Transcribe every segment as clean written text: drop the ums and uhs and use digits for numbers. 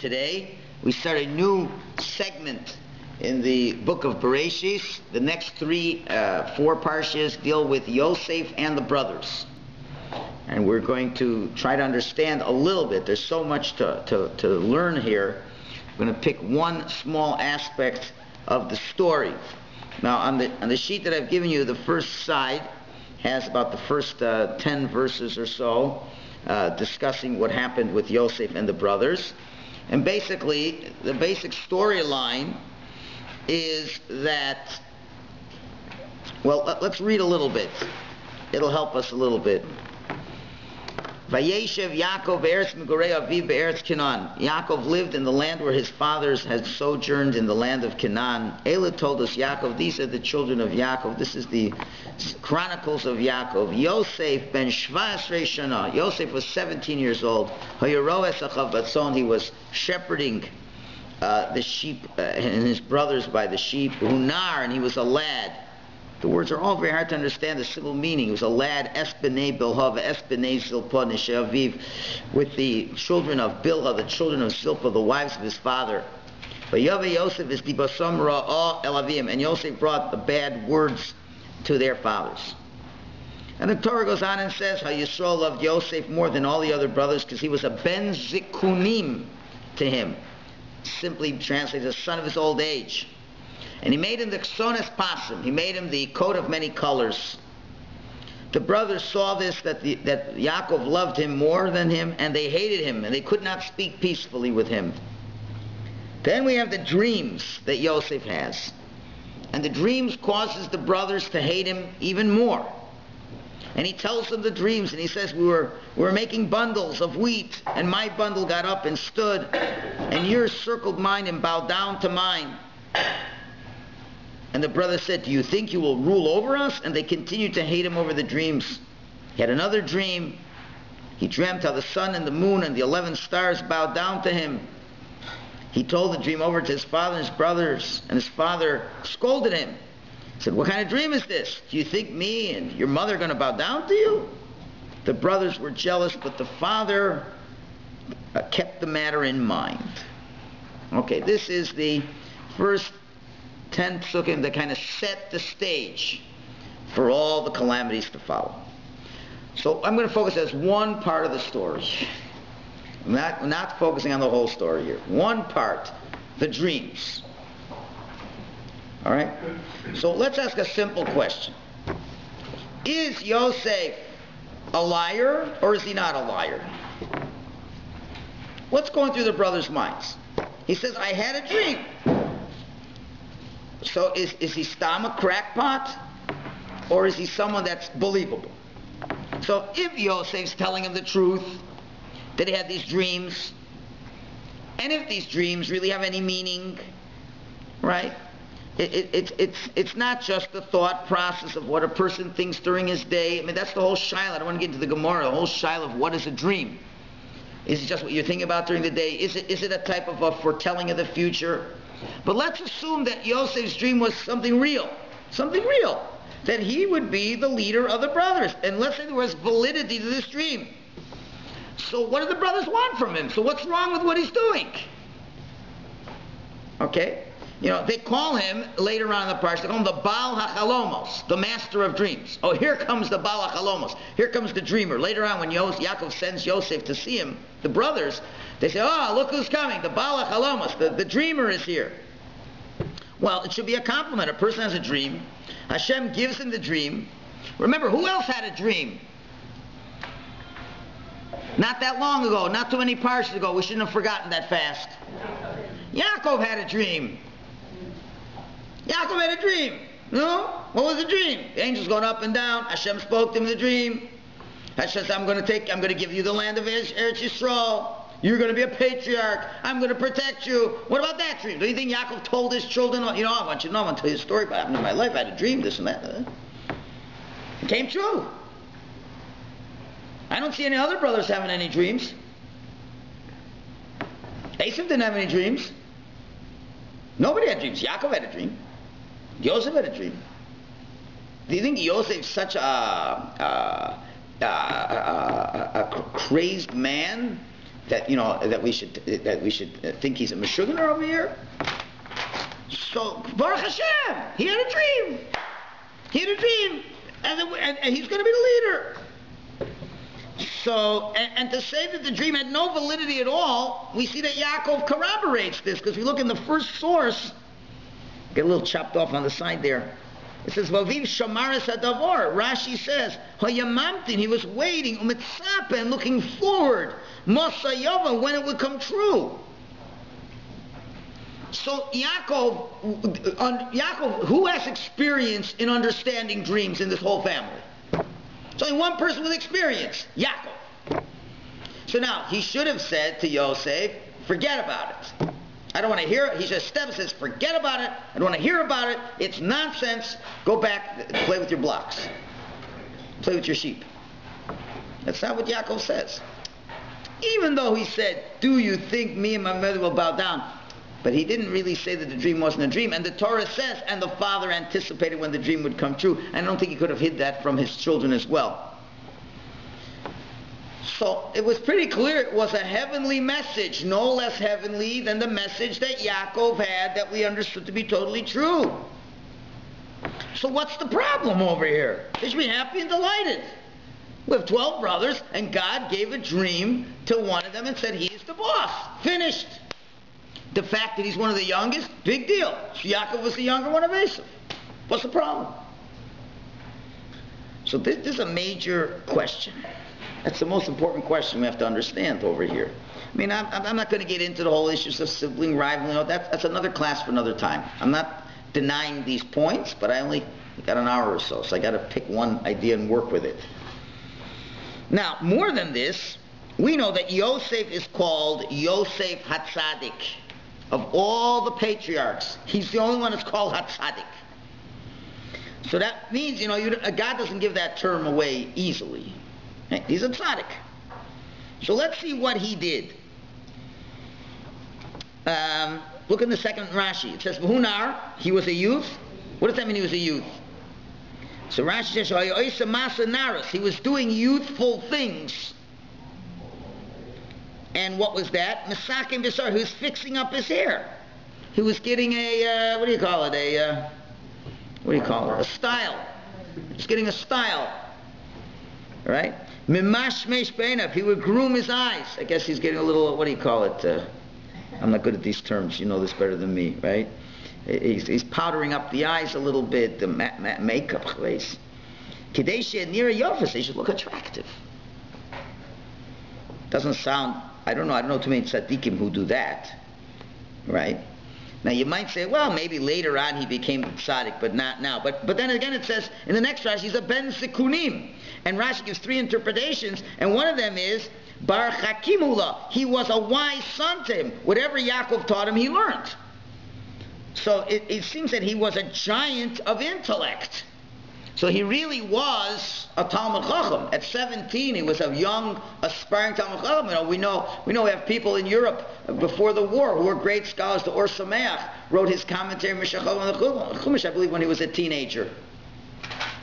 today we start a new segment in the book of Bereshis. The next four parshas deal with Yosef and the brothers. And we're going to try to understand a little bit. There's so much to learn here. I'm going to pick one small aspect of the story. Now, on the sheet that I've given you, the first side has about the first 10 verses or so, discussing what happened with Yosef and the brothers. And basically, the basic storyline is that, well, let's read a little bit. It'll help us a little bit. Vayeshev Yaakov be'eretz Megorei Aviv be'eretz Canaan. Yaakov lived in the land where his fathers had sojourned, in the land of Canaan. Ela told us Yaakov, these are the children of Yaakov. This is the Chronicles of Yaakov. Yosef ben 17 shana. Yosef was 17 years old. Hayaro esachav batzon. He was shepherding the sheep and his brothers by the sheep. Hunar, and he was a lad. The words are all very hard to understand the civil meaning. He was a lad, Esbenei Bilha, Esbenei Zilpah, Neshaviv, with the children of Bilha, the children of Zilpah, the wives of his father. But Yosef is Dibasam Ra'ah Elavim, and Yosef brought the bad words to their fathers. And the Torah goes on and says how Yisrael loved Yosef more than all the other brothers because he was a ben zikunim to him. Simply translated, the son of his old age. And he made him the Ksones Pasim. He made him the coat of many colors. The brothers saw this, that Yaakov loved him more than him, and they hated him, and they could not speak peacefully with him. Then we have the dreams that Yosef has. And the dreams causes the brothers to hate him even more. And he tells them the dreams, and he says, we were making bundles of wheat, and my bundle got up and stood, and yours circled mine and bowed down to mine. And the brother said, do you think you will rule over us? And they continued to hate him over the dreams. He had another dream. He dreamt how the sun and the moon and the 11 stars bowed down to him. He told the dream over to his father and his brothers, and his father scolded him. He said, what kind of dream is this? Do you think me and your mother are going to bow down to you? The brothers were jealous, but the father kept the matter in mind. Okay, this is the first 10 psukim that kind of set the stage for all the calamities to follow. So I'm going to focus as one part of the story. I'm not focusing on the whole story here. One part, the dreams. All right? So let's ask a simple question. Is Yosef a liar or is he not a liar? What's going through the brothers' minds? He says, I had a dream. So is he stam a crackpot, or is he someone that's believable? So if Yosef's telling him the truth, that he had these dreams, and if these dreams really have any meaning, right? It's not just the thought process of what a person thinks during his day. I mean, that's the whole shiloh. I don't want to get into the Gemara, the whole shiloh of what is a dream. Is it just what you're thinking about during the day? Is it a type of a foretelling of the future? But let's assume that Yosef's dream was something real, that he would be the leader of the brothers. And let's say there was validity to this dream. So what do the brothers want from him? So what's wrong with what he's doing? Okay? You know, they call him, later on in the parsha, they call him the Baal HaChalomos, the master of dreams. Oh, here comes the Baal HaChalomos. Here comes the dreamer. Later on, when Yaakov sends Yosef to see him, the brothers, they say, oh, look who's coming, the Baal HaChalomos, the dreamer is here. Well, it should be a compliment. A person has a dream. Hashem gives him the dream. Remember, who else had a dream? Not that long ago, not too many parshas ago. We shouldn't have forgotten that fast. Yaakov had a dream. Yaakov had a dream. No? What was the dream? The angels going up and down. Hashem spoke to him in the dream. Hashem says, I'm going to give you the land of Eretz Yisrael. You're going to be a patriarch. I'm going to protect you. What about that dream? Do you think Yaakov told his children, I want you to know, I'm going to tell you a story about what happened in my life. I had a dream, this and that. It came true. I don't see any other brothers having any dreams. Esav didn't have any dreams. Nobody had dreams. Yaakov had a dream. Yosef had a dream. Do you think Yosef's such a crazed man that we should think he's a Meshuggah over here. So Baruch Hashem, he had a dream. And he's going to be the leader. So, and to say that the dream had no validity at all, we see that Yaakov corroborates this, because we look in the first source, get a little chopped off on the side there. It says, Vaviv Shamaris Hadavar. Rashi says, Hayamamtin, he was waiting, Umitzapa, and looking forward, Mosayava, when it would come true. So Yaakov, who has experience in understanding dreams in this whole family? It's only one person with experience, Yaakov. So now, he should have said to Yosef, forget about it. I don't want to hear it. He just steps and says, forget about it. I don't want to hear about it. It's nonsense. Go back, play with your blocks. Play with your sheep. That's not what Yaakov says. Even though he said, do you think me and my mother will bow down? But he didn't really say that the dream wasn't a dream. And the Torah says, and the father anticipated when the dream would come true. And I don't think he could have hid that from his children as well. So it was pretty clear it was a heavenly message, no less heavenly than the message that Yaakov had that we understood to be totally true. So what's the problem over here? They should be happy and delighted. We have 12 brothers, and God gave a dream to one of them and said, he's the boss. Finished. The fact that he's one of the youngest, big deal. Yaakov was the younger one of Vayeshev. What's the problem? So this is a major question. That's the most important question we have to understand over here. I mean, I'm not going to get into the whole issues of sibling rivalry. That's another class for another time. I'm not denying these points, but I only got an hour or so I got to pick one idea and work with it. Now, more than this, we know that Yosef is called Yosef HaTzadik. Of all the patriarchs, he's the only one that's called HaTzadik. So that means, God doesn't give that term away easily. He's a tzaddik. So let's see what he did. Look in the second Rashi. It says, V'hunar, he was a youth. What does that mean, he was a youth? So Rashi says, he was doing youthful things. And what was that? Mesakim Bisar, he was fixing up his hair. He was getting a, a style. He's getting a style. Right? Mimashmesh beinav, he would groom his eyes. I guess he's getting a little, I'm not good at these terms, you know this better than me, right? He's powdering up the eyes a little bit, the makeup. Kadesh near a yofis, they should look attractive. Doesn't sound, I don't know too many tzaddikim who do that, right? Now you might say, well, maybe later on he became tzaddik, but not now. But then again it says, in the next Rashi, he's a ben sikunim. And Rashi gives 3 interpretations, and one of them is, bar chakimula, he was a wise son to him. Whatever Yaakov taught him, he learned. So it seems that he was a giant of intellect. So he really was a Talmud Chacham. At 17, he was a young, aspiring Talmud Chacham. We know we have people in Europe before the war who were great scholars. The Or Sameach wrote his commentary on the Chumash, I believe, when he was a teenager.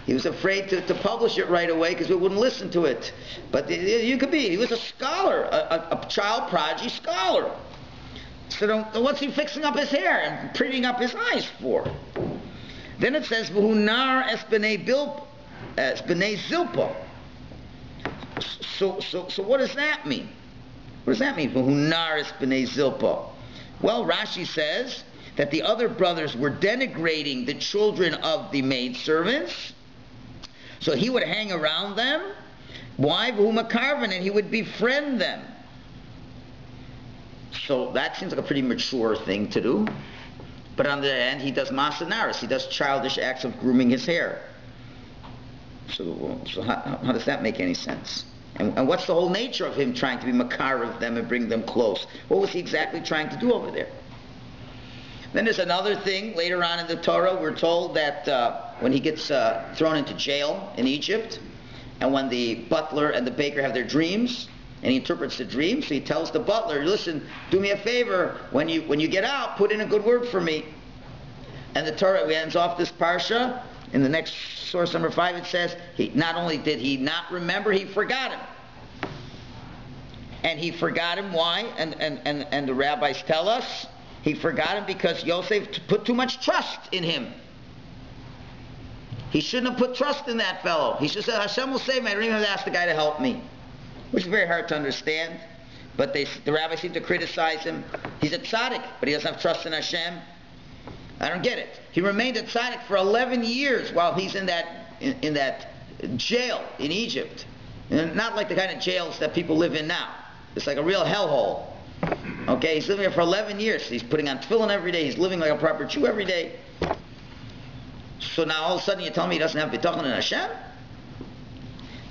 He was afraid to publish it right away because we wouldn't listen to it. But you could be. He was a scholar, a child prodigy scholar. So what's he fixing up his hair and prettying up his eyes for? Then it says, "V'hunar es b'nei zilpa." So what does that mean? What does that mean? V'hunar es b'nei zilpa. Well, Rashi says that the other brothers were denigrating the children of the maidservants, so he would hang around them. Why? V'humakarvan, and he would befriend them. So that seems like a pretty mature thing to do. But on the other hand, he does masanaris. He does childish acts of grooming his hair. So how does that make any sense? And what's the whole nature of him trying to be makar of them and bring them close? What was he exactly trying to do over there? Then there's another thing. Later on in the Torah, we're told that when he gets thrown into jail in Egypt, and when the butler and the baker have their dreams, and he interprets the dream, so he tells the butler, listen, do me a favor, when you get out, put in a good word for me. And the Torah ends off this parsha. In the next source, number 5, it says, not only did he not remember, he forgot him. And he forgot him. Why? And the rabbis tell us he forgot him because Yosef put too much trust in him. He shouldn't have put trust in that fellow. He should have said, Hashem will save me. I don't even have to ask the guy to help me. Which is very hard to understand. But the rabbis seem to criticize him. He's a tzaddik, but he doesn't have trust in Hashem. I don't get it. He remained a tzaddik for 11 years while he's in that jail in Egypt. And not like the kind of jails that people live in now. It's like a real hellhole. Okay, he's living there for 11 years. He's putting on tefillin every day. He's living like a proper Jew every day. So now all of a sudden you tell me he doesn't have bitachon in Hashem?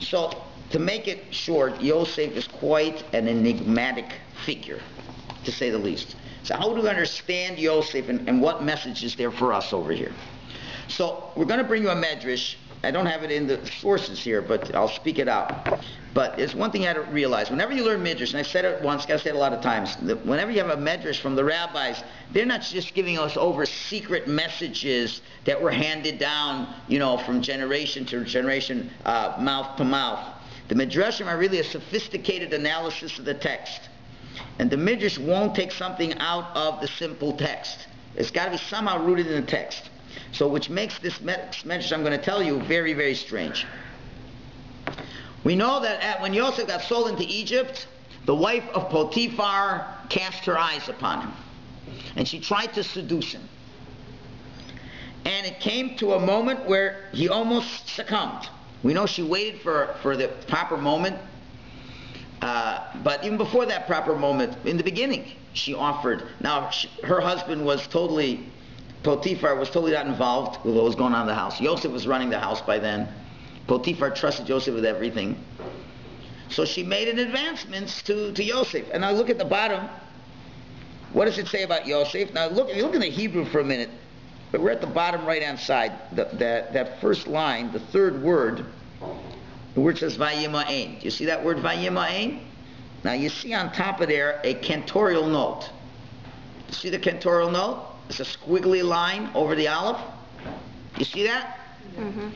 So, to make it short, Yosef is quite an enigmatic figure, to say the least. So how do we understand Yosef and what message is there for us over here? So we're going to bring you a medrash. I don't have it in the sources here, but I'll speak it out. But there's one thing you have to realize. Whenever you learn midrash, and I've said it once, I've said it a lot of times, that whenever you have a medrash from the rabbis, they're not just giving us over secret messages that were handed down, from generation to generation, mouth to mouth. The midrashim are really a sophisticated analysis of the text. And the midrash won't take something out of the simple text. It's got to be somehow rooted in the text. So which makes this medrash I'm going to tell you very, very strange. We know that when Yosef got sold into Egypt, the wife of Potiphar cast her eyes upon him. And she tried to seduce him. And it came to a moment where he almost succumbed. We know she waited for the proper moment. But even before that proper moment, in the beginning, she offered. Now, her husband was Potiphar was totally not involved with what was going on in the house. Yosef was running the house by then. Potiphar trusted Yosef with everything. So she made an advancement to Yosef. And now look at the bottom. What does it say about Yosef? Now if you look in the Hebrew for a minute, but we're at the bottom right-hand side. That first line, the third word, the word says Vayima'ain. Do you see that word Vayima'ain? Now you see on top of there a cantorial note. You see the cantorial note? It's a squiggly line over the aleph. You see that? Mm-hmm.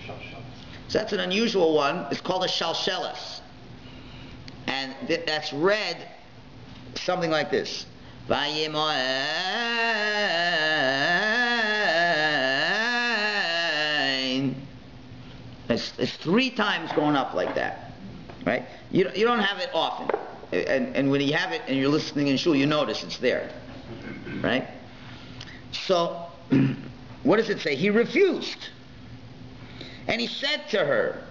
So that's an unusual one. It's called a shalshelis. And that's read something like this. Vayima'ain. It's 3 times going up like that. Right? You don't have it often. And when you have it and you're listening in shul, you notice it's there. Right? So, what does it say? He refused. And he said to her,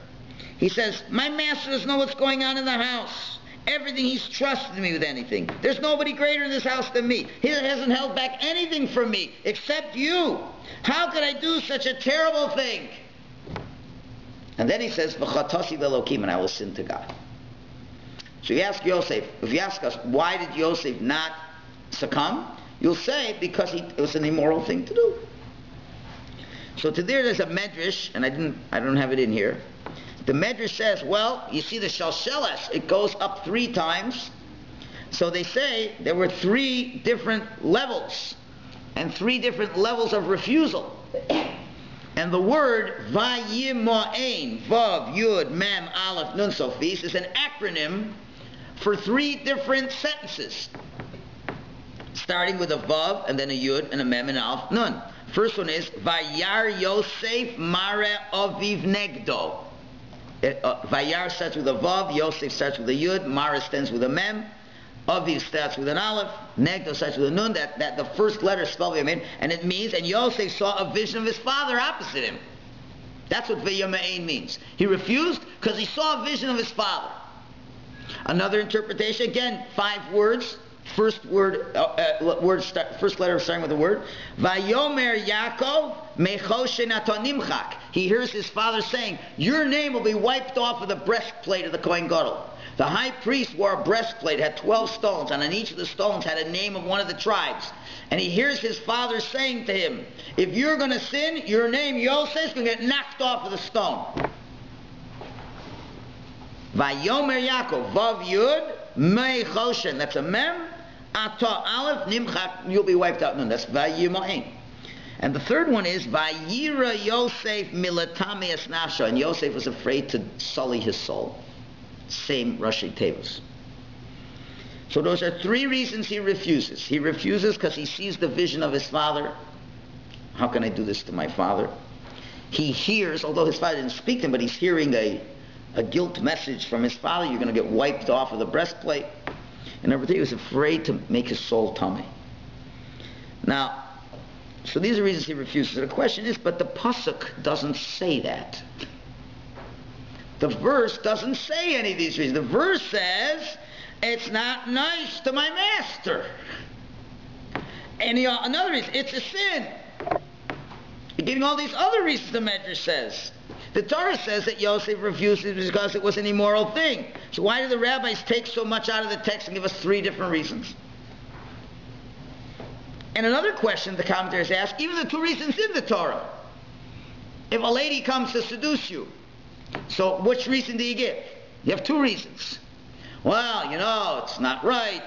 he says, my master doesn't know what's going on in the house. Everything, he's trusted me with anything. There's nobody greater in this house than me. He hasn't held back anything from me except you. How could I do such a terrible thing? And then he says, V'chatasi l'Elokim, and I will sin to God. So you ask Yosef, if you ask us, why did Yosef not succumb? You'll say, because it was an immoral thing to do. So there's a medrash, and I don't have it in here. The medrash says, well, you see the shalsheles, it goes up 3 times. So they say there were 3 different levels, and 3 different levels of refusal. And the word Vayima'ain, Vav, Yud, Mem, Aleph, Nun, Sofis, is an acronym for 3 different sentences. Starting with a Vav, and then a Yud, and a Mem, and Aleph, Nun. First one is, Vayar Yosef Mare Aviv Negdo. Vayar starts with a Vav, Yosef starts with a Yud, Mare stands with a Mem, Aviv starts with an Aleph, Negdo starts with a Nun. That the first letter is spelled Vayima'ain, and it means, and Yosef saw a vision of his father opposite him. That's what Vayima'ain means. He refused because he saw a vision of his father. Another interpretation, again, 5 words. First word, first letter starting with the word. Vayomer Yaakov mechoshen atonimchak. He hears his father saying, your name will be wiped off of the breastplate of the Kohen Gadol. The high priest wore a breastplate, had 12 stones, and on each of the stones had a name of one of the tribes. And he hears his father saying to him, if you're going to sin, your name Yosef is going to get knocked off of the stone. Vayomer Yaakov, Vav Yud, Mechoshen, that's a Mem. Ata Aleph Nimchak, you'll be wiped out. No, that's Vayima'ain. And the third one is Vayira Yosef Milatami Esnasha, and Yosef was afraid to sully his soul. Same Rashi Tevos. So those are three reasons he refuses. He refuses because he sees the vision of his father. How can I do this to my father? He hears, although his father didn't speak to him, but he's hearing a guilt message from his father. You're going to get wiped off of the breastplate. And number three, he was afraid to make his soul tummy. Now, so these are reasons he refuses. The question is, but the pasuk doesn't say that. The verse doesn't say any of these reasons. The verse says, it's not nice to my master. And another reason, it's a sin. You're giving all these other reasons the Medrash says. The Torah says that Yossi refuses because it was an immoral thing. So why do the rabbis take so much out of the text and give us three different reasons? And another question the commentators ask, even the two reasons in the Torah. If a lady comes to seduce you, so which reason do you give? You have two reasons. Well, you know, it's not right.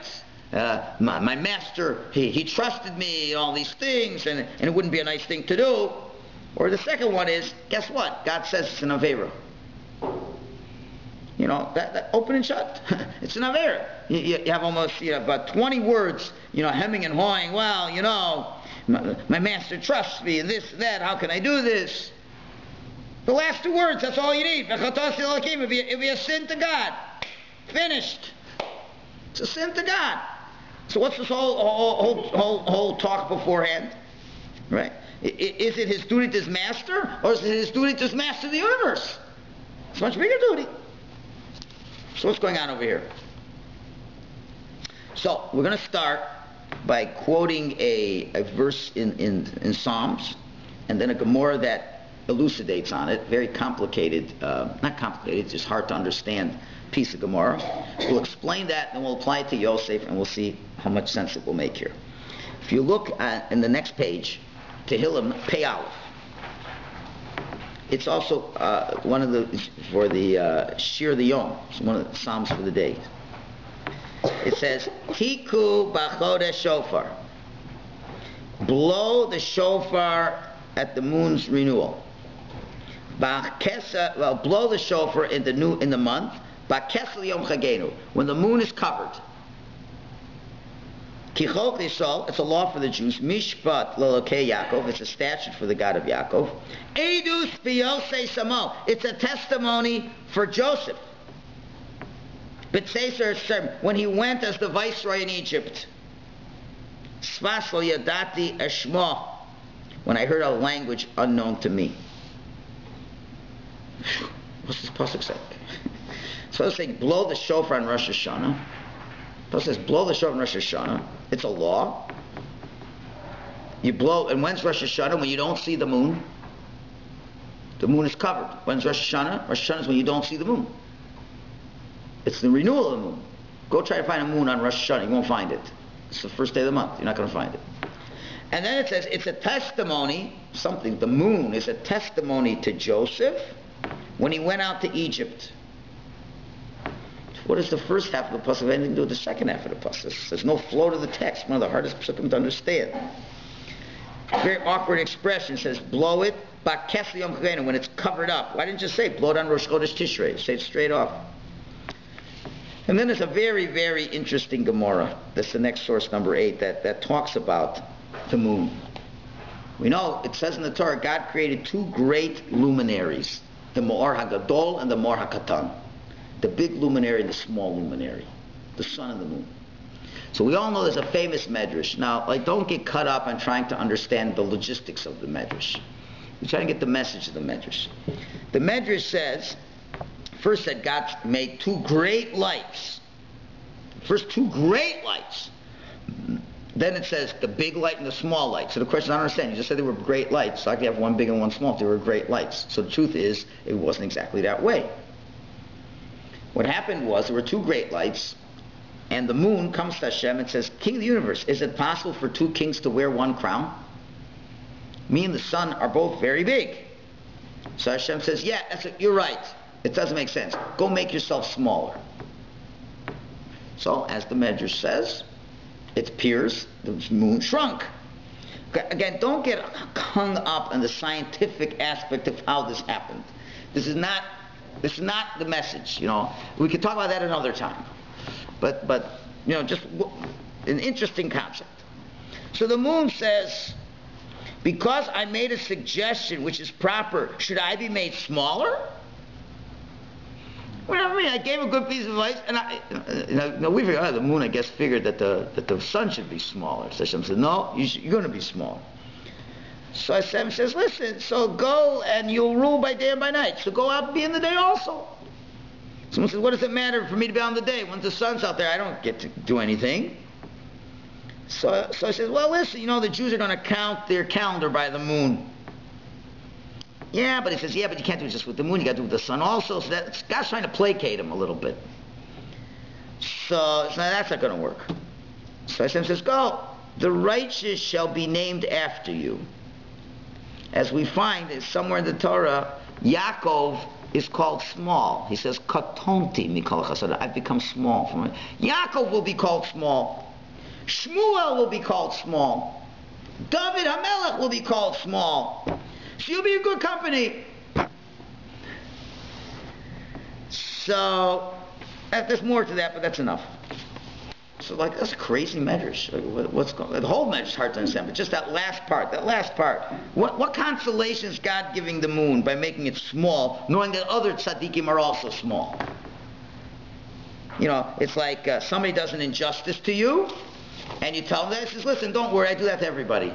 My master, he trusted me, all these things, and it wouldn't be a nice thing to do. Or the second one is, guess what? God says it's an Avera. You know, that open and shut. It's an Avera. You have almost, about 20 words, hemming and hawing. Well, my master trusts me, and this and that. How can I do this? The last two words, that's all you need. It'd be a sin to God. Finished. It's a sin to God. So what's this whole talk beforehand? Right? Is it his duty to his master, or is it his duty to his master of the universe? It's a much bigger duty. So what's going on over here? So we're going to start by quoting a verse in Psalms, and then a Gemara that elucidates on it. Very complicated, not complicated, it's just hard to understand piece of Gemara. We'll explain that, and we'll apply it to Yosef, and we'll see how much sense it will make here. If you look in the next page, Tehillim Pei Aleph. It's also one of the Shir the Yom. It's one of the Psalms for the day. It says, Tiku b'chodesh shofar. Blow the shofar at the moon's renewal. Blow the shofar in the month. Ba'kesel yom chagenu, when the moon is covered. Kichok Yisrael, it's a law for the Jews. Mishpat lelokei Yaakov, it's a statute for the God of Yaakov. Edus b'yosei samo, it's a testimony for Joseph. B'tzeser, when he went as the viceroy in Egypt. Sfas lo yadati eshmo, when I heard a language unknown to me. What's this pasuk say? So it's saying blow the shofar on Rosh Hashanah. Pasuk says blow the shofar on Rosh Hashanah. It's a law. You blow, and when's Rosh Hashanah? When you don't see the moon. The moon is covered. When's Rosh Hashanah? Rosh Hashanah is when you don't see the moon. It's the renewal of the moon. Go try to find a moon on Rosh Hashanah. You won't find it. It's the first day of the month. You're not going to find it. And then it says it's a testimony, the moon is a testimony to Joseph when he went out to Egypt. What does the first half of the pasuk have anything to do with the second half of the pasuk? There's no flow to the text. One of the hardest pasukim to understand. Very awkward expression. It says, blow it, ba'kesel yom chagenu, when it's covered up. Why didn't you say, blow it on Rosh Chodesh Tishrei? Say it straight off. And then there's a very, very interesting Gemara. That's the next source, number 8, that talks about the moon. We know, it says in the Torah, God created two great luminaries, the Ma'or HaGadol and the Ma'or HaKatan. The big luminary and the small luminary, the sun and the moon. So we all know there's a famous medrash. Now, don't get caught up on trying to understand the logistics of the medrash. You're trying to get the message of the medrash. The medrash says, first that God made two great lights. First two great lights. Then it says the big light and the small light. So the question, I don't understand. You just said they were great lights. So I could have one big and one small if they were great lights. So the truth is, it wasn't exactly that way. What happened was there were two great lights, and the moon comes to Hashem and says, King of the universe, is it possible for two kings to wear one crown? Me and the sun are both very big. So Hashem says, yeah, you're right. It doesn't make sense. Go make yourself smaller. So, as the Medrash says, it appears the moon shrunk. Again, don't get hung up on the scientific aspect of how this happened. This is not the message, We could talk about that another time. But just an interesting concept. So the moon says, because I made a suggestion which is proper, should I be made smaller? Well, I mean, I gave a good piece of advice, and we figured, the moon, I guess, figured that the sun should be smaller. So Hashem said, no, you're going to be small. So Hashem says, listen, so go and you'll rule by day and by night. So go out and be in the day also. Someone says, what does it matter for me to be on the day? When the sun's out there, I don't get to do anything. So I said, well, listen, the Jews are going to count their calendar by the moon. Yeah, but he says, but you can't do it just with the moon. You got to do it with the sun also. So God's trying to placate him a little bit. So that's not going to work. So Hashem says, go. The righteous shall be named after you. As we find somewhere in the Torah, Yaakov is called small. He says, Katonti Michalowicz. I've become small. Yaakov will be called small. Shmuel will be called small. David HaMelech will be called small. So you'll be in good company. So there's more to that, but that's enough. So that's crazy measures. What's going on? The whole measure is hard to understand, but just that last part. What consolation is God giving the moon by making it small, knowing that other tzaddikim are also small? It's like somebody does an injustice to you, and you tell them that. He says, listen, don't worry, I do that to everybody.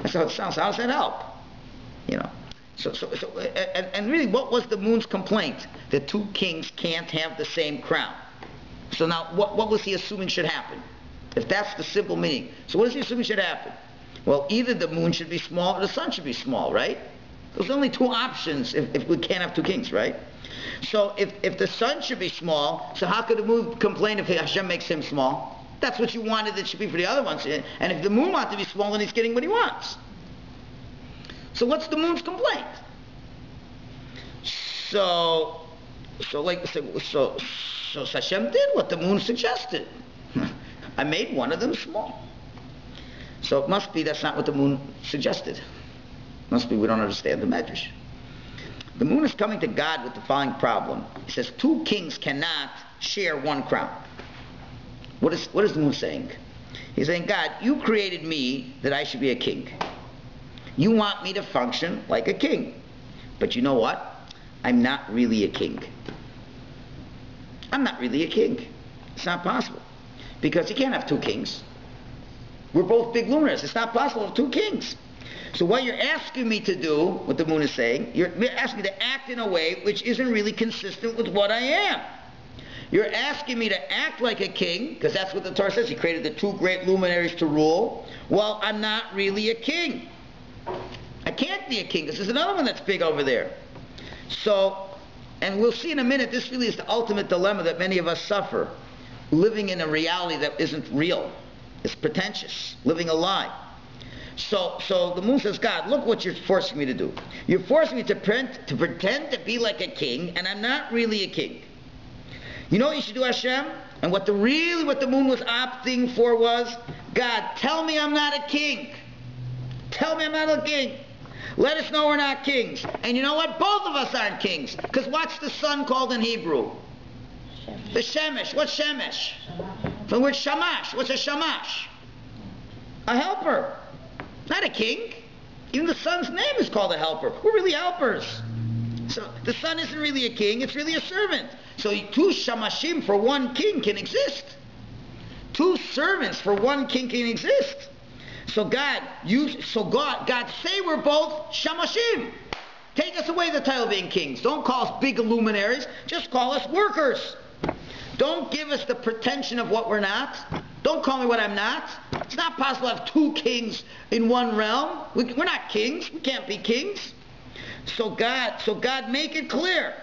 That's how it sounds. How does that help? And really, what was the moon's complaint? That two kings can't have the same crown. So now, what was he assuming should happen? If that's the simple meaning. So what is he assuming should happen? Well, either the moon should be small or the sun should be small, right? There's only two options if we can't have two kings, right? So if the sun should be small, so how could the moon complain if Hashem makes him small? That's what you wanted it should be for the other ones. And if the moon wants to be small, then he's getting what he wants. So what's the moon's complaint? So Hashem did what the moon suggested. I made one of them small. So it must be that's not what the moon suggested. Must be we don't understand the measures. The moon is coming to God with the following problem. He says two kings cannot share one crown. What is the moon saying? He's saying, God, you created me that I should be a king. You want me to function like a king. But you know what? I'm not really a king. I'm not really a king. It's not possible. Because you can't have two kings. We're both big lunars. It's not possible to have two kings. So what you're asking me to do, what the moon is saying, you're asking me to act in a way which isn't really consistent with what I am. You're asking me to act like a king, because that's what the Torah says. He created the two great luminaries to rule. Well, I'm not really a king. I can't be a king, because there's another one that's big over there. So, and we'll see in a minute, this really is the ultimate dilemma that many of us suffer. Living in a reality that isn't real. It's pretentious. Living a lie. So the moon says, God, look what you're forcing me to do. You're forcing me to pretend to be like a king, and I'm not really a king. You know what you should do, Hashem? And what the moon was opting for was, God, tell me I'm not a king. Tell me I'm not a king. Let us know we're not kings. And you know what? Both of us aren't kings. Because what's the sun called in Hebrew? The Shemesh. What's Shemesh? From the word Shamash. What's a Shamash? A helper. Not a king. Even the sun's name is called a helper. We're really helpers. So the sun isn't really a king, it's really a servant. So two shamashim for one king can exist. Two servants for one king can exist. So God, say we're both shamashim. Take us away the title of being kings. Don't call us big luminaries, just call us workers. Don't give us the pretension of what we're not. Don't call me what I'm not. It's not possible to have two kings in one realm. We're not kings. We can't be kings. So God, make it clear.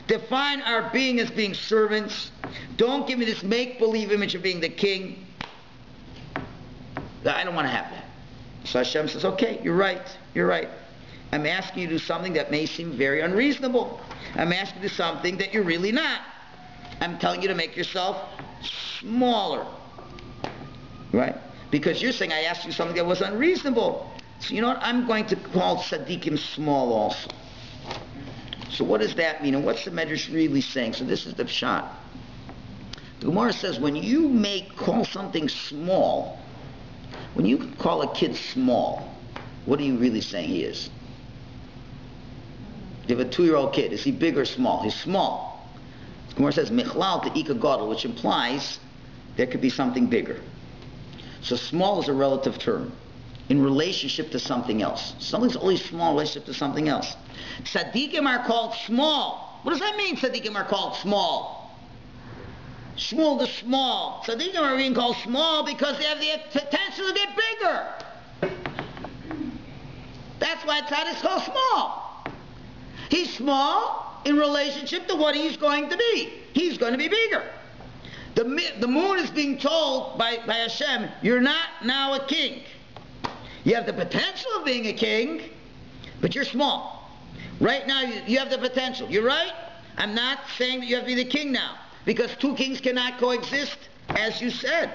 Define our being as being servants. Don't give me this make-believe image of being the king. I don't want to have that. So Hashem says, okay, you're right. I'm asking you to do something that may seem very unreasonable. I'm asking you to do something that you're really not. I'm telling you to make yourself smaller. Right? Because you're saying I asked you something that was unreasonable. So you know what? I'm going to call tzaddikim small also. So what does that mean? And what's the Medrash really saying? So this is the pshat. The Gemara says when you call something small, when you call a kid small, what are you really saying he is? You have a 2-year-old kid. Is he big or small? He's small. The Gemara says Michalowicz to Ika Gadol, which implies there could be something bigger. So small is a relative term in relationship to something else. Something's always small in relationship to something else. Tzaddikim are called small. What does that mean, tzaddikim are called small? Shmuel the small. Tzaddikim are being called small because they have the potential to get bigger. That's why tzaddik is called small. He's small in relationship to what he's going to be. He's going to be bigger. The moon is being told by Hashem, you're not now a king. You have the potential of being a king, but you're small. Right now, you have the potential. You're right. I'm not saying that you have to be the king now, because 2 kings cannot coexist, as you said.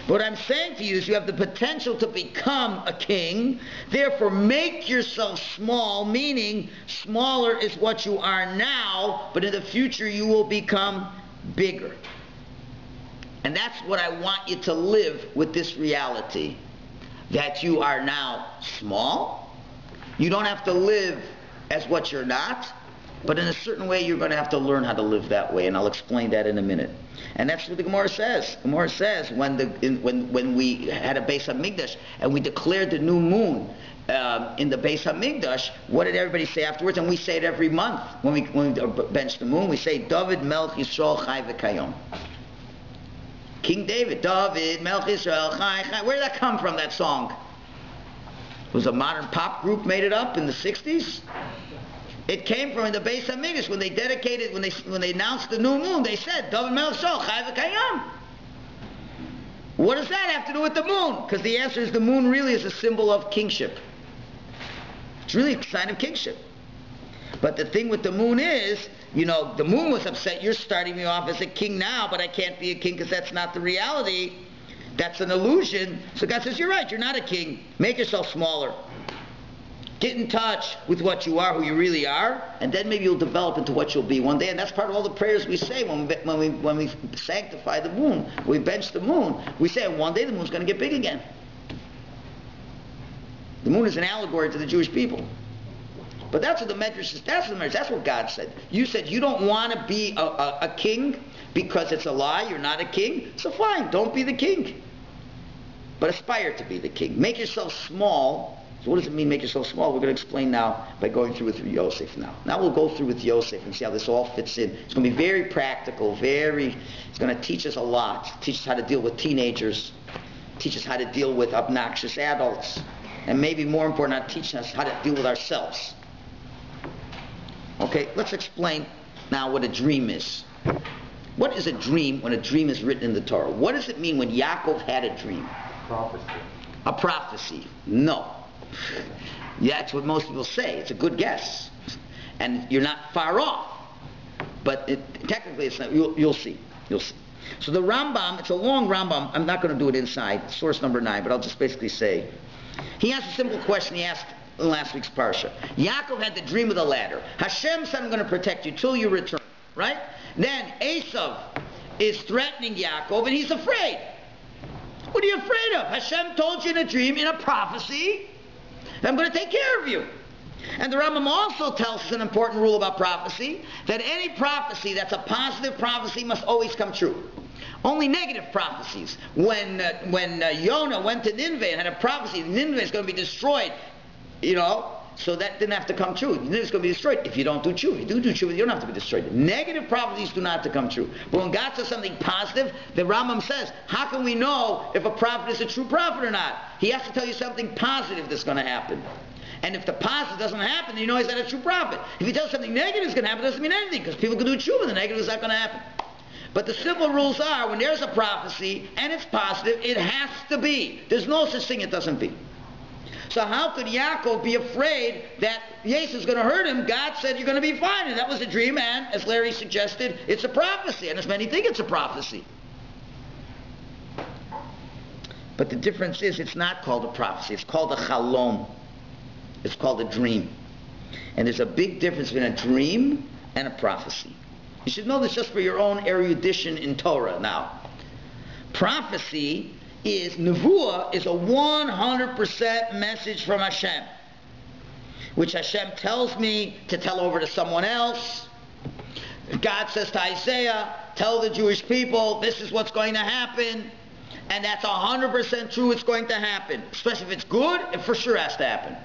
What I'm saying to you is you have the potential to become a king. Therefore, make yourself small, meaning smaller is what you are now, but in the future you will become bigger. And that's what I want you to live with, this reality, that you are now small. You don't have to live as what you're not, but in a certain way you're going to have to learn how to live that way, and I'll explain that in a minute. And that's what the Gemara says. The Gemara says when we had a Beis HaMikdash and we declared the new moon in the Beis HaMikdash, what did everybody say afterwards? And we say it every month when we bench the moon. We say, David Melch Yisrael Chai V'Kayom. King David, David Melch Yisrael Chai Chai. Where did that come from, that song? Was a modern pop group made it up in the 60s? It came from the Beis HaMikdash when they dedicated, when they announced the new moon. They said, "David Melech Shol Chai V'Kayam." What does that have to do with the moon? Because the answer is the moon really is a symbol of kingship. It's really a sign of kingship. But the thing with the moon is, the moon was upset. You're starting me off as a king now, but I can't be a king because that's not the reality. That's an illusion. So God says, you're right. You're not a king. Make yourself smaller. Get in touch with what you are, who you really are, and then maybe you'll develop into what you'll be one day. And that's part of all the prayers we say when we sanctify the moon, we bench the moon. We say one day the moon's going to get big again. The moon is an allegory to the Jewish people. But that's what the Medrash is. That's what God said. You said you don't want to be a king because it's a lie. You're not a king. So fine, don't be the king. But aspire to be the king. Make yourself small. So what does it mean, make yourself small? We're going to explain now by going through with Yossi now. Now we'll go through with Yossi and see how this all fits in. It's going to be very practical, it's going to teach us a lot. Teach us how to deal with teenagers. Teach us how to deal with obnoxious adults. And maybe more important, teach us how to deal with ourselves. Okay, let's explain now what a dream is. What is a dream when a dream is written in the Torah? What does it mean when Yaakov had a dream? Prophecy. A prophecy. No. Yeah, that's what most people say. It's a good guess. And you're not far off. But technically it's not. You'll see. You'll see. So the Rambam, it's a long Rambam. I'm not going to do it inside, source number 9, but I'll just basically say. He asked a simple question he asked in last week's parsha. Yaakov had the dream of the ladder. Hashem said, I'm going to protect you till you return. Right? Then Esav is threatening Yaakov and he's afraid. What are you afraid of? Hashem told you in a dream, in a prophecy, I'm going to take care of you. And the Rambam also tells us an important rule about prophecy, that any prophecy that's a positive prophecy must always come true. Only negative prophecies. When Yonah went to Nineveh and had a prophecy, Nineveh is going to be destroyed, so that didn't have to come true. Nineveh is going to be destroyed if you don't do tshuva. If you do tshuva, you don't have to be destroyed. Negative prophecies do not have to come true. But when God says something positive, the Rambam says, how can we know if a prophet is a true prophet or not? He has to tell you something positive that's going to happen. And if the positive doesn't happen, then you know he's not a true prophet. If he tells something negative is going to happen, it doesn't mean anything, because people can do tshuva, the negative is not going to happen. But the simple rules are, when there's a prophecy and it's positive, it has to be. There's no such thing it doesn't be. So how could Yaakov be afraid that Yossi is going to hurt him? God said you're going to be fine, and that was a dream, and as Larry suggested, it's a prophecy, and as many think it's a prophecy. But the difference is it's not called a prophecy, it's called a chalom. It's called a dream. And there's a big difference between a dream and a prophecy. You should know this just for your own erudition in Torah now. Prophecy is, Nevuah is a 100% message from Hashem, which Hashem tells me to tell over to someone else. God says to Isaiah, tell the Jewish people, this is what's going to happen. And that's 100% true, it's going to happen. Especially if it's good, it for sure has to happen.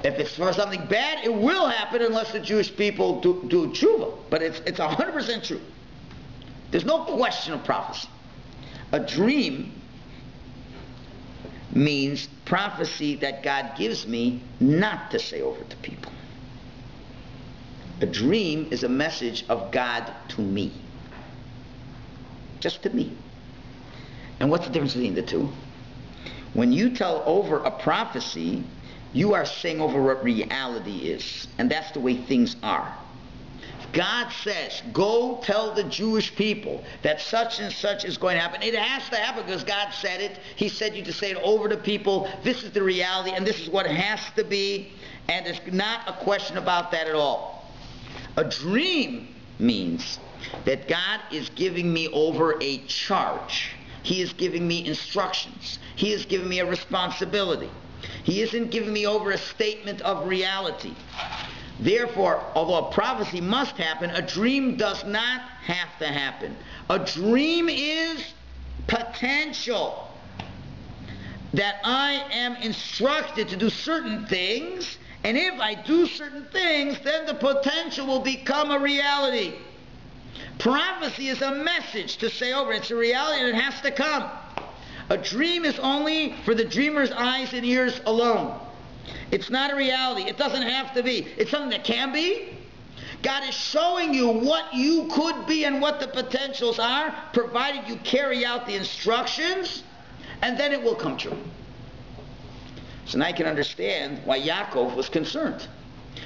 If it's for something bad, it will happen unless the Jewish people do tshuva. But it's 100% true. There's no question of prophecy. A dream means prophecy that God gives me not to say over to people. A dream is a message of God to me. Just to me. And what's the difference between the two? When you tell over a prophecy, you are saying over what reality is. And that's the way things are. God says, go tell the Jewish people that such and such is going to happen. It has to happen because God said it. He said you to say it over to people. This is the reality and this is what has to be. And there's not a question about that at all. A dream means that God is giving me over a charge. He is giving me instructions. He is giving me a responsibility. He isn't giving me over a statement of reality. Therefore, although a prophecy must happen, a dream does not have to happen. A dream is potential. That I am instructed to do certain things, and if I do certain things, then the potential will become a reality. Prophecy is a message to say over. It's a reality and it has to come. A dream is only for the dreamer's eyes and ears alone. It's not a reality. It doesn't have to be. It's something that can be. God is showing you what you could be and what the potentials are, provided you carry out the instructions, and then it will come true. So now you can understand why Yaakov was concerned.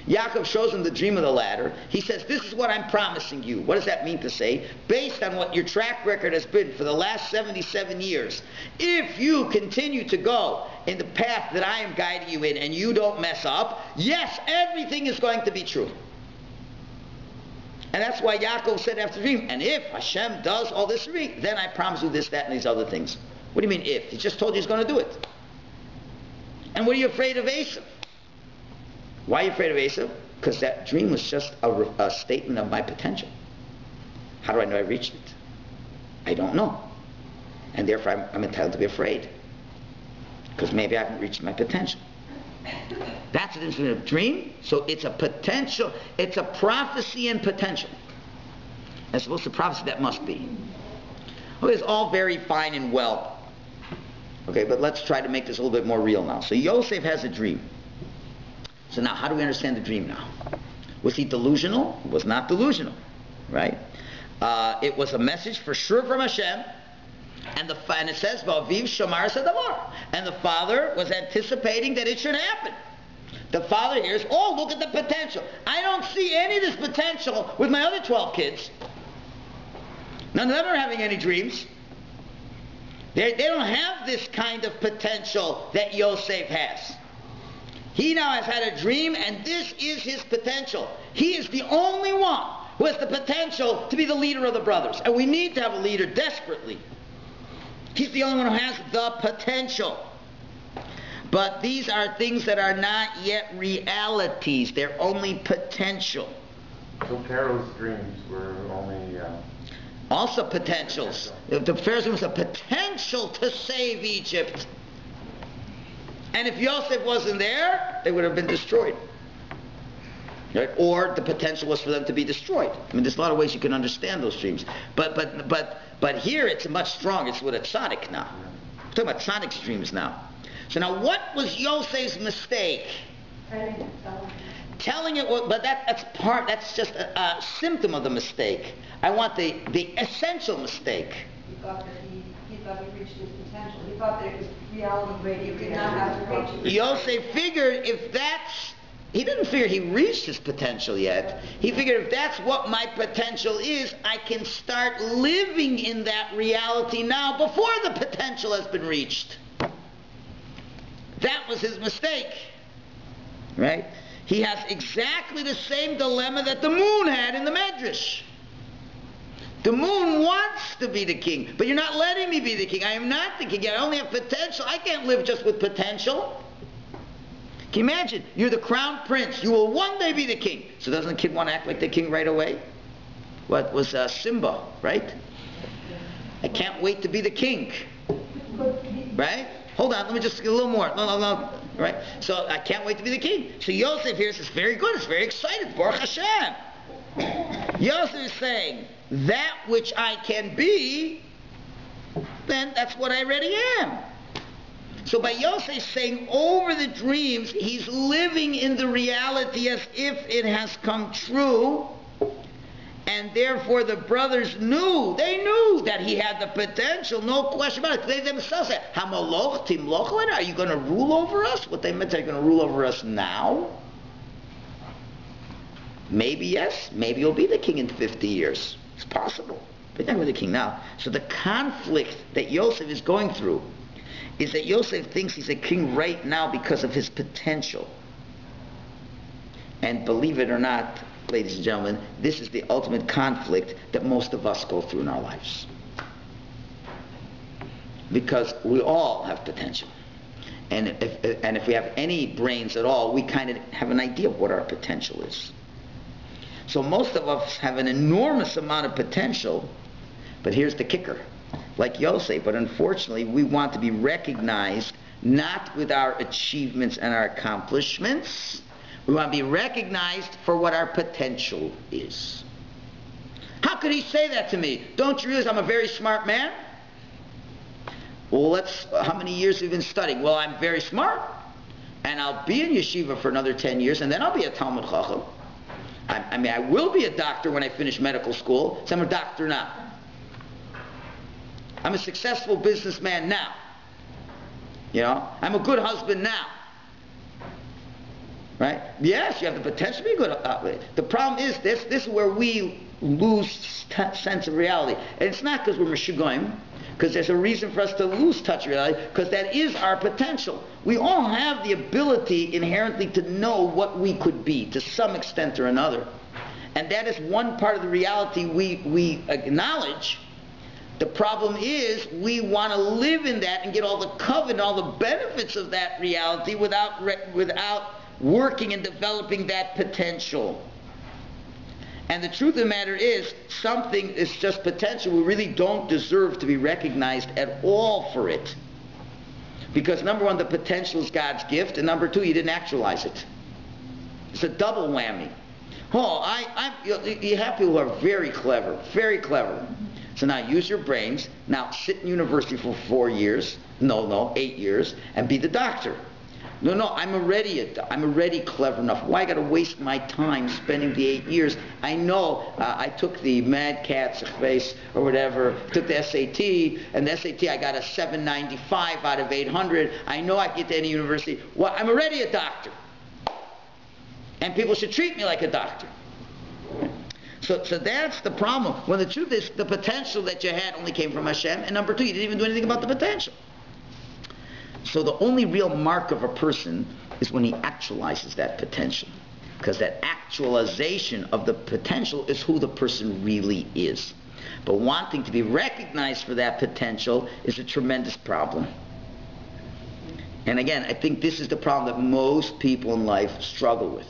Yaakov shows him the dream of the ladder. He says, this is what I'm promising you. What does that mean to say? Based on what your track record has been for the last 77 years, if you continue to go in the path that I am guiding you in and you don't mess up, yes, everything is going to be true. And that's why Yaakov said after the dream, and if Hashem does all this for me, then I promise you this, that, and these other things. What do you mean if? He just told you he's going to do it. And what are you afraid of Esav? Why are you afraid of Esav? Because that dream was just a statement of my potential. How do I know I reached it? I don't know. And therefore I'm entitled to be afraid. Because maybe I haven't reached my potential. That's the difference between a dream. So it's a potential, it's a prophecy and potential. As opposed to prophecy that must be. Okay, it's all very fine and well. Okay, but let's try to make this a little bit more real now. So Yosef has a dream. So now, how do we understand the dream now? Was he delusional? He was not delusional, right? It was a message for sure from Hashem, and it says, "Va'aviv shamar sadavar," and the father was anticipating that it should happen. The father hears, "Oh, look at the potential! I don't see any of this potential with my other 12 kids. None of them are having any dreams. They don't have this kind of potential that Yosef has." He now has had a dream, and this is his potential. He is the only one who has the potential to be the leader of the brothers. And we need to have a leader desperately. He's the only one who has the potential. But these are things that are not yet realities. They're only potential. So Pharaoh's dreams were only... also potentials. The Pharaoh's dream was a potential to save Egypt. And if Yosef wasn't there, they would have been destroyed. Right? Or the potential was for them to be destroyed. I mean, there's a lot of ways you can understand those dreams. But here it's much stronger. It's with a tzaddik now. We're talking about tzaddik's dreams now. So now what was Yosef's mistake? Telling it, but that's just a symptom of the mistake. I want the essential mistake. He thought he reached his potential. He thought that it was reality ready. He did not have to reach it. Yosef figured he didn't figure he reached his potential yet. He figured if that's what my potential is, I can start living in that reality now before the potential has been reached. That was his mistake. Right? He has exactly the same dilemma that the moon had in the Medrash. The moon wants to be the king, but you're not letting me be the king. I am not the king. I only have potential. I can't live just with potential. Can you imagine? You're the crown prince. You will one day be the king. So doesn't the kid want to act like the king right away? What was Simba, right? I can't wait to be the king. Right? Hold on, let me just get a little more. No. Right? So I can't wait to be the king. So Yosef here says, very good, it's very excited. Baruch Hashem. Yosef is saying, that which I can be, then that's what I already am. So by Yosef saying over the dreams, he's living in the reality as if it has come true. And therefore the brothers knew that he had the potential, no question about it. They themselves said, Hamaloch timloch, are you going to rule over us? What they meant, are you going to rule over us now? Maybe yes, maybe you'll be the king in 50 years. It's possible, but you're not the king now. So the conflict that Yosef is going through is that Yosef thinks he's a king right now because of his potential. And believe it or not, ladies and gentlemen, this is the ultimate conflict that most of us go through in our lives. Because we all have potential. And if we have any brains at all, we kind of have an idea of what our potential is. So most of us have an enormous amount of potential, but here's the kicker. Like Yosef, but unfortunately we want to be recognized not with our achievements and our accomplishments. We want to be recognized for what our potential is. How could he say that to me? Don't you realize I'm a very smart man? Well, how many years have you been studying? Well, I'm very smart, and I'll be in yeshiva for another 10 years, and then I'll be a Talmud Chacham. I will be a doctor when I finish medical school, so I'm a doctor now. I'm a successful businessman now. I'm a good husband now. Right? Yes, you have the potential to be a good. The problem is this is where we lose sense of reality. And it's not because we're Meshugoyim, because there's a reason for us to lose touch of reality, because that is our potential. We all have the ability inherently to know what we could be, to some extent or another. And that is one part of the reality we acknowledge. The problem is we want to live in that and get all the covenant, all the benefits of that reality without working and developing that potential. And the truth of the matter is, something is just potential. We really don't deserve to be recognized at all for it. Because number one, the potential is God's gift, and number two, you didn't actualize it. It's a double whammy. You have people who are very clever, very clever. So now use your brains, now sit in university for 4 years, 8 years, and be the doctor. No, I'm already clever enough. Why I got to waste my time spending the 8 years? I know I took the Mad Cat's face or whatever, took the SAT, and the SAT I got a 795 out of 800. I know I can get to any university. Well, I'm already a doctor. And people should treat me like a doctor. So that's the problem. When the truth is, the potential that you had only came from Hashem, and number two, you didn't even do anything about the potential. So the only real mark of a person is when he actualizes that potential. Because that actualization of the potential is who the person really is. But wanting to be recognized for that potential is a tremendous problem. And again, I think this is the problem that most people in life struggle with.